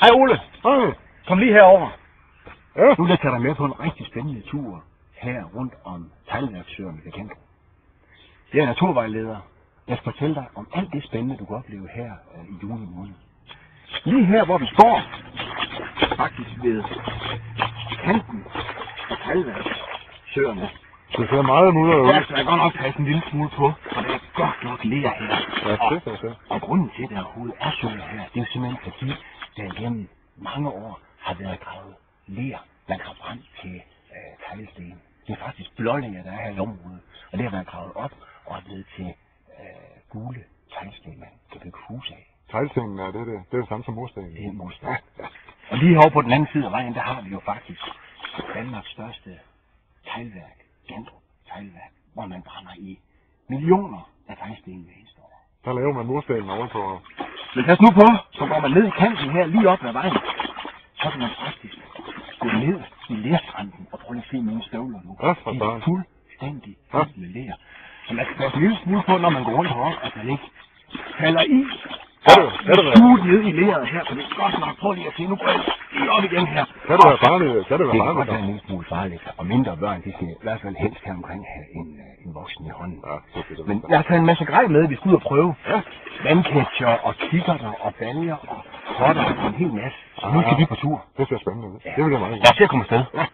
Hej Ole. Hej. Kom lige herover. Ja. Nu vil jeg tage dig med på en rigtig spændende tur her rundt om Teglværksøerne ved Kent. Jeg er naturvejleder. Jeg skal fortælle dig om alt det spændende, du kan opleve her i juni måned. Lige her, hvor vi står, faktisk ved kanten af Teglværksøerne. Det ser meget mudret ud. Der skal jeg godt nok passe en lille smule på, for det er godt nok ler her. Ja, det er så. Og grunden til, at der overhovedet er søer her, det er jo simpelthen fordi, der igennem mange år har været gravet ler, man har brændt til teglsten. Det er faktisk blålænger, der er her i området, og det har været gravet op og er blevet til gule teglsten, man kan bygge hus af. Teglstenen er det er det samme som murstenen. Det er en mursten. Ja. Og lige herovre på den anden side af vejen, der har vi jo faktisk Danmarks største teglværk, Gandrup Teglværk, hvor man brænder i millioner af teglsten hver eneste år. Der laver man murstenen over på. Men pas nu på, så går man ned i kanten her, lige op ad vejen. Så kan man faktisk gå ned i lerstranden og prøve at se mine støvler nu. Ja, for de er søren. fuldstændig fyldt med ler. Så man skal passe en lille smule på, når man går rundt heroppe, at man ikke falder i. Suget ned i leret her, for det er godt nok. Prøv lige at se, nu går jeg lige op igen her. Kan det være farligt? Det kan godt være en lille smule farligt, og mindre børn, de skal i hvert fald helst her omkring have en voksen i hånden. Ja, det men jeg har taget en masse grej med, vi skal ud og prøve. Ja. Vandketcher og kikkerter og baljer og potter og en hel masse. Så nu skal vi på tur. Det ser spændende ud. Det vil jeg meget. Lad os se at komme afsted. Ja.